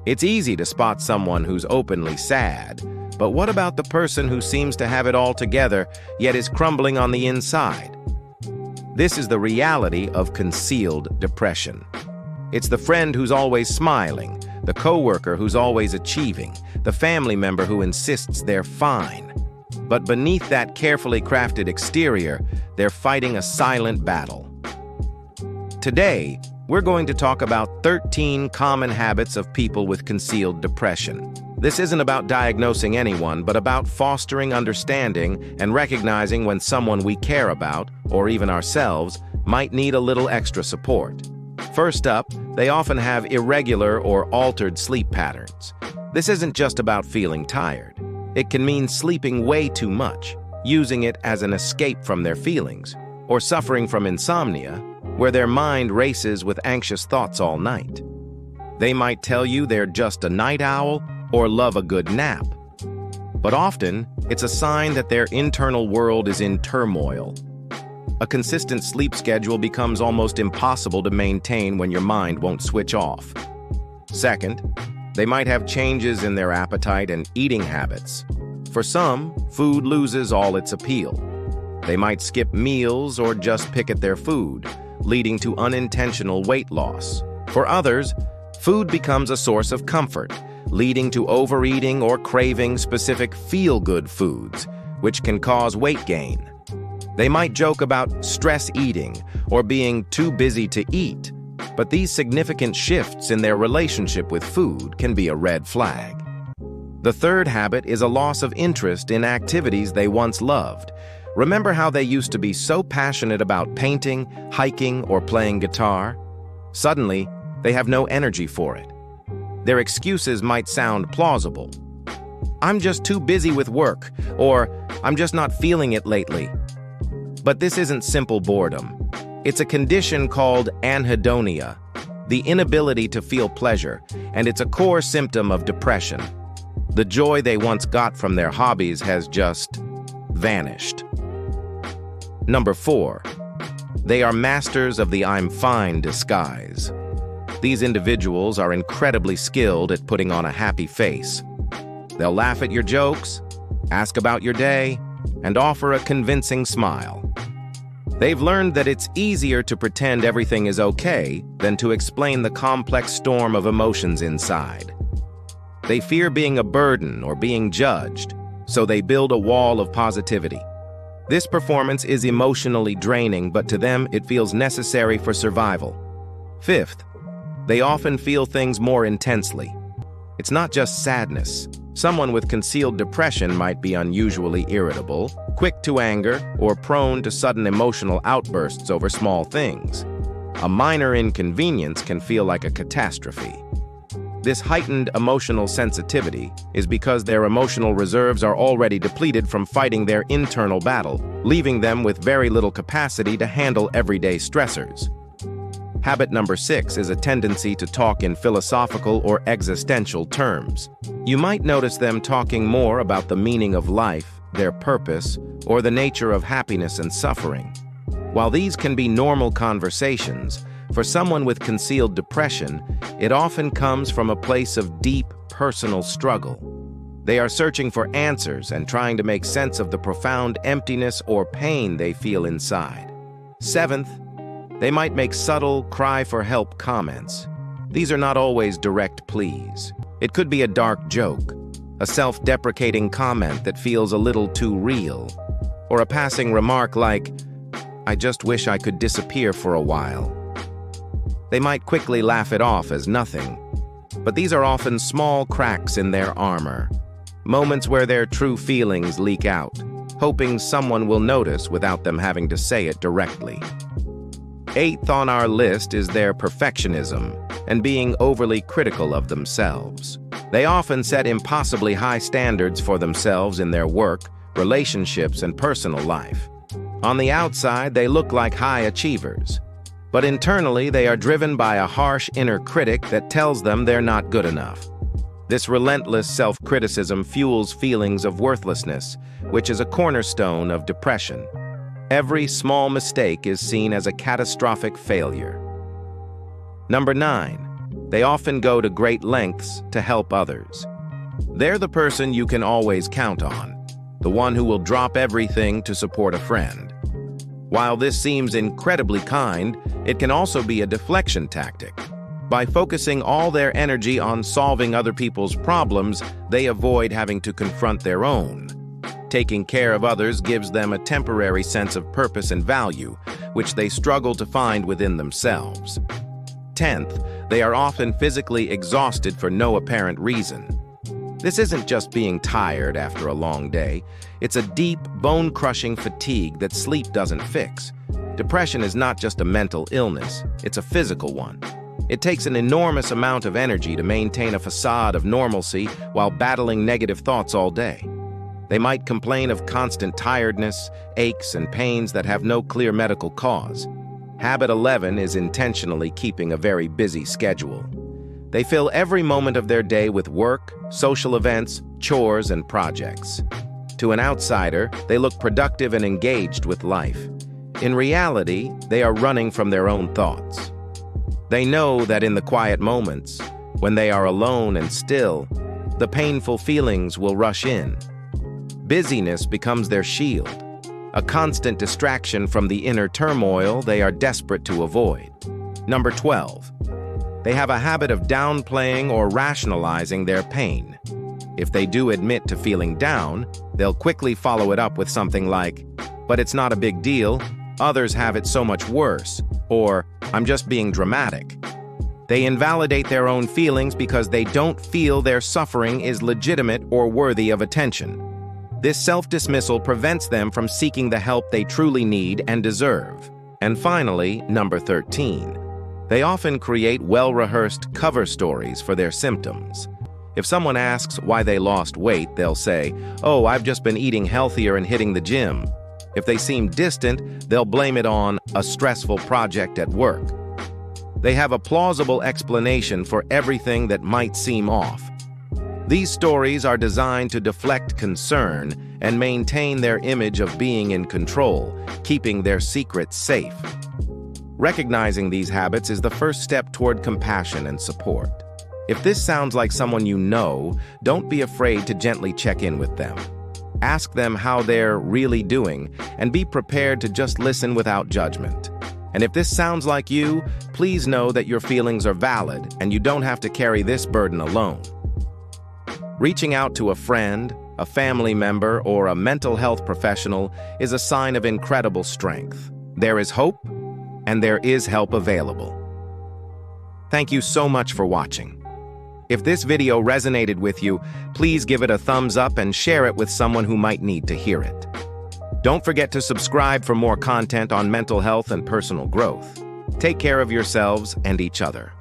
It's easy to spot someone who's openly sad, but what about the person who seems to have it all together, yet is crumbling on the inside? This is the reality of concealed depression. It's the friend who's always smiling, the coworker who's always achieving, the family member who insists they're fine. But beneath that carefully crafted exterior, they're fighting a silent battle. Today, we're going to talk about 13 common habits of people with concealed depression. This isn't about diagnosing anyone, but about fostering understanding and recognizing when someone we care about, or even ourselves, might need a little extra support. First up, they often have irregular or altered sleep patterns. This isn't just about feeling tired. It can mean sleeping way too much, using it as an escape from their feelings, or suffering from insomnia, where their mind races with anxious thoughts all night. They might tell you they're just a night owl or love a good nap. But often, it's a sign that their internal world is in turmoil. A consistent sleep schedule becomes almost impossible to maintain when your mind won't switch off. Second, they might have changes in their appetite and eating habits. For some, food loses all its appeal. They might skip meals or just pick at their food, leading to unintentional weight loss. For others, food becomes a source of comfort, leading to overeating or craving specific feel-good foods, which can cause weight gain. They might joke about stress eating or being too busy to eat, but these significant shifts in their relationship with food can be a red flag. The third habit is a loss of interest in activities they once loved. Remember how they used to be so passionate about painting, hiking, or playing guitar? Suddenly, they have no energy for it. Their excuses might sound plausible. "I'm just too busy with work," or "I'm just not feeling it lately." But this isn't simple boredom. It's a condition called anhedonia, the inability to feel pleasure, and it's a core symptom of depression. The joy they once got from their hobbies has just vanished. Number 4, they are masters of the "I'm fine" disguise. These individuals are incredibly skilled at putting on a happy face. They'll laugh at your jokes, ask about your day, and offer a convincing smile. They've learned that it's easier to pretend everything is okay than to explain the complex storm of emotions inside. They fear being a burden or being judged, so they build a wall of positivity. This performance is emotionally draining, but to them it feels necessary for survival. Fifth, they often feel things more intensely. It's not just sadness. Someone with concealed depression might be unusually irritable, quick to anger, or prone to sudden emotional outbursts over small things. A minor inconvenience can feel like a catastrophe. This heightened emotional sensitivity is because their emotional reserves are already depleted from fighting their internal battle, leaving them with very little capacity to handle everyday stressors. Habit number 6 is a tendency to talk in philosophical or existential terms. You might notice them talking more about the meaning of life, their purpose, or the nature of happiness and suffering. While these can be normal conversations, for someone with concealed depression, it often comes from a place of deep personal struggle. They are searching for answers and trying to make sense of the profound emptiness or pain they feel inside. Seventh, they might make subtle cry-for-help comments. These are not always direct pleas. It could be a dark joke, a self-deprecating comment that feels a little too real, or a passing remark like, "I just wish I could disappear for a while." They might quickly laugh it off as nothing, but these are often small cracks in their armor, moments where their true feelings leak out, hoping someone will notice without them having to say it directly. Eighth on our list is their perfectionism and being overly critical of themselves. They often set impossibly high standards for themselves in their work, relationships, and personal life. On the outside, they look like high achievers, but internally they are driven by a harsh inner critic that tells them they're not good enough. This relentless self-criticism fuels feelings of worthlessness, which is a cornerstone of depression. Every small mistake is seen as a catastrophic failure. Number 9. They often go to great lengths to help others. They're the person you can always count on, the one who will drop everything to support a friend. While this seems incredibly kind, it can also be a deflection tactic. By focusing all their energy on solving other people's problems, they avoid having to confront their own. Taking care of others gives them a temporary sense of purpose and value, which they struggle to find within themselves. 10th, they are often physically exhausted for no apparent reason. This isn't just being tired after a long day. It's a deep, bone-crushing fatigue that sleep doesn't fix. Depression is not just a mental illness, it's a physical one. It takes an enormous amount of energy to maintain a facade of normalcy while battling negative thoughts all day. They might complain of constant tiredness, aches, and pains that have no clear medical cause. Habit 11 is intentionally keeping a very busy schedule. They fill every moment of their day with work, social events, chores, and projects. To an outsider, they look productive and engaged with life. In reality, they are running from their own thoughts. They know that in the quiet moments, when they are alone and still, the painful feelings will rush in. Busyness becomes their shield, a constant distraction from the inner turmoil they are desperate to avoid. Number 12. They have a habit of downplaying or rationalizing their pain. If they do admit to feeling down, they'll quickly follow it up with something like, "But it's not a big deal, others have it so much worse," or "I'm just being dramatic." They invalidate their own feelings because they don't feel their suffering is legitimate or worthy of attention. This self-dismissal prevents them from seeking the help they truly need and deserve. And finally, number 13. They often create well-rehearsed cover stories for their symptoms. If someone asks why they lost weight, they'll say, "Oh, I've just been eating healthier and hitting the gym." If they seem distant, they'll blame it on a stressful project at work. They have a plausible explanation for everything that might seem off. These stories are designed to deflect concern and maintain their image of being in control, keeping their secrets safe. Recognizing these habits is the first step toward compassion and support. If this sounds like someone you know, don't be afraid to gently check in with them. Ask them how they're really doing, and be prepared to just listen without judgment. And if this sounds like you, please know that your feelings are valid and you don't have to carry this burden alone. Reaching out to a friend, a family member, or a mental health professional is a sign of incredible strength. There is hope, and there is help available. Thank you so much for watching. If this video resonated with you, please give it a thumbs up and share it with someone who might need to hear it. Don't forget to subscribe for more content on mental health and personal growth. Take care of yourselves and each other.